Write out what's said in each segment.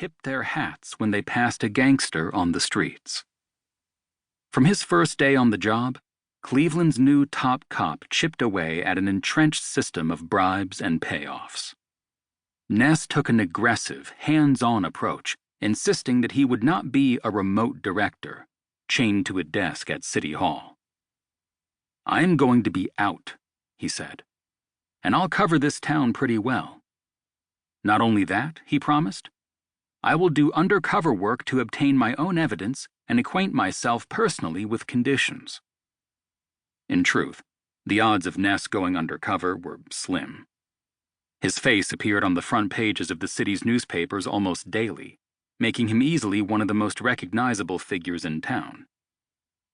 tipped their hats when they passed a gangster on the streets. From his first day on the job, Cleveland's new top cop chipped away at an entrenched system of bribes and payoffs. Ness took an aggressive, hands-on approach, insisting that he would not be a remote director, chained to a desk at City Hall. "I am going to be out," he said, "and I'll cover this town pretty well. Not only that," he promised, "I will do undercover work to obtain my own evidence and acquaint myself personally with conditions." In truth, the odds of Ness going undercover were slim. His face appeared on the front pages of the city's newspapers almost daily, making him easily one of the most recognizable figures in town.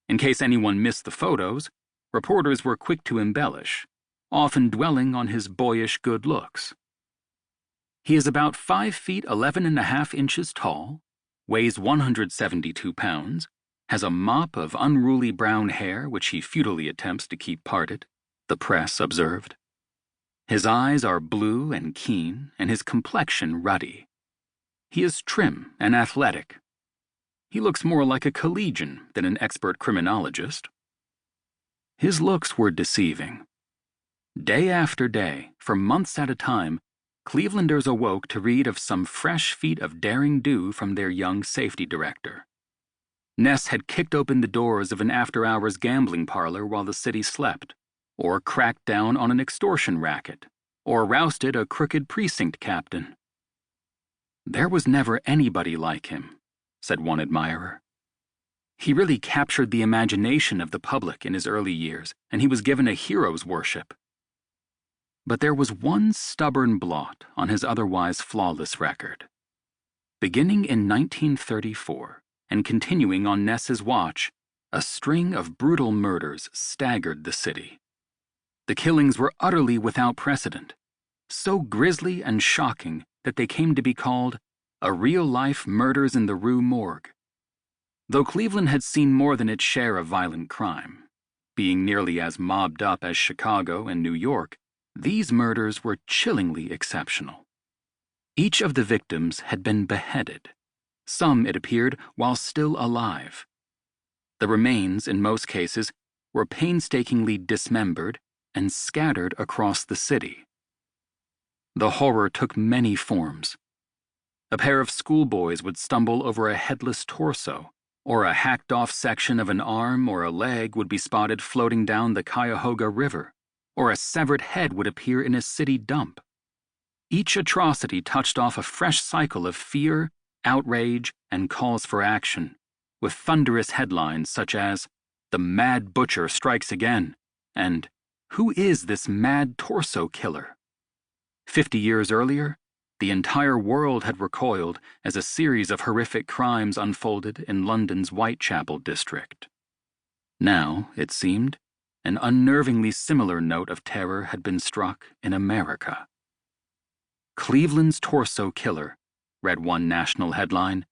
In case anyone missed the photos, reporters were quick to embellish, often dwelling on his boyish good looks. He is about 5 feet 11.5 inches tall, weighs 172 pounds, has a mop of unruly brown hair which he futilely attempts to keep parted, the press observed. His eyes are blue and keen, and his complexion ruddy. He is trim and athletic. He looks more like a collegian than an expert criminologist. His looks were deceiving. Day after day, for months at a time, Clevelanders awoke to read of some fresh feat of daring do from their young safety director. Ness had kicked open the doors of an after-hours gambling parlor while the city slept, or cracked down on an extortion racket, or rousted a crooked precinct captain. "There was never anybody like him," said one admirer. "He really captured the imagination of the public in his early years, and he was given a hero's worship." But there was one stubborn blot on his otherwise flawless record. Beginning in 1934, and continuing on Ness's watch, a string of brutal murders staggered the city. The killings were utterly without precedent, so grisly and shocking that they came to be called a real-life Murders in the Rue Morgue. Though Cleveland had seen more than its share of violent crime, being nearly as mobbed up as Chicago and New York, these murders were chillingly exceptional. Each of the victims had been beheaded. Some, it appeared, while still alive. The remains, in most cases, were painstakingly dismembered and scattered across the city. The horror took many forms. A pair of schoolboys would stumble over a headless torso, or a hacked-off section of an arm or a leg would be spotted floating down the Cuyahoga River, or a severed head would appear in a city dump. Each atrocity touched off a fresh cycle of fear, outrage, and calls for action, with thunderous headlines such as, "The Mad Butcher Strikes Again," and "Who is this mad torso killer?" 50 years earlier, the entire world had recoiled as a series of horrific crimes unfolded in London's Whitechapel district. Now, it seemed, an unnervingly similar note of terror had been struck in America. "Cleveland's torso killer," read one national headline,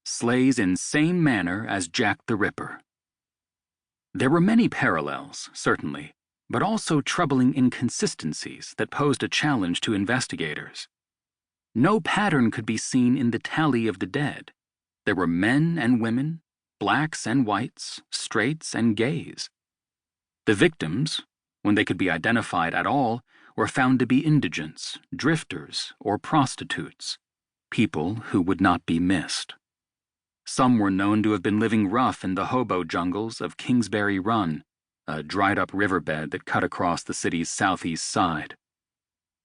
"slays in same manner as Jack the Ripper." There were many parallels, certainly, but also troubling inconsistencies that posed a challenge to investigators. No pattern could be seen in the tally of the dead. There were men and women, blacks and whites, straights and gays. The victims, when they could be identified at all, were found to be indigents, drifters, or prostitutes, people who would not be missed. Some were known to have been living rough in the hobo jungles of Kingsbury Run, a dried-up riverbed that cut across the city's southeast side.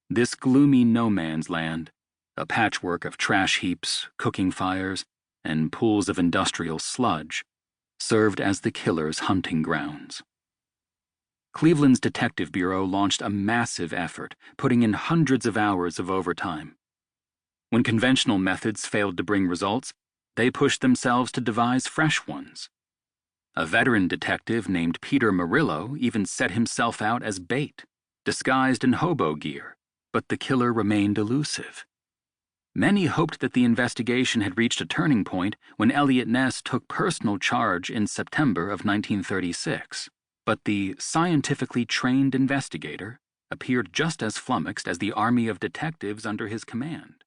This gloomy no-man's land, a patchwork of trash heaps, cooking fires, and pools of industrial sludge, served as the killer's hunting grounds. Cleveland's Detective Bureau launched a massive effort, putting in hundreds of hours of overtime. When conventional methods failed to bring results, they pushed themselves to devise fresh ones. A veteran detective named Peter Murillo even set himself out as bait, disguised in hobo gear, but the killer remained elusive. Many hoped that the investigation had reached a turning point when Eliot Ness took personal charge in September of 1936, but the scientifically trained investigator appeared just as flummoxed as the army of detectives under his command.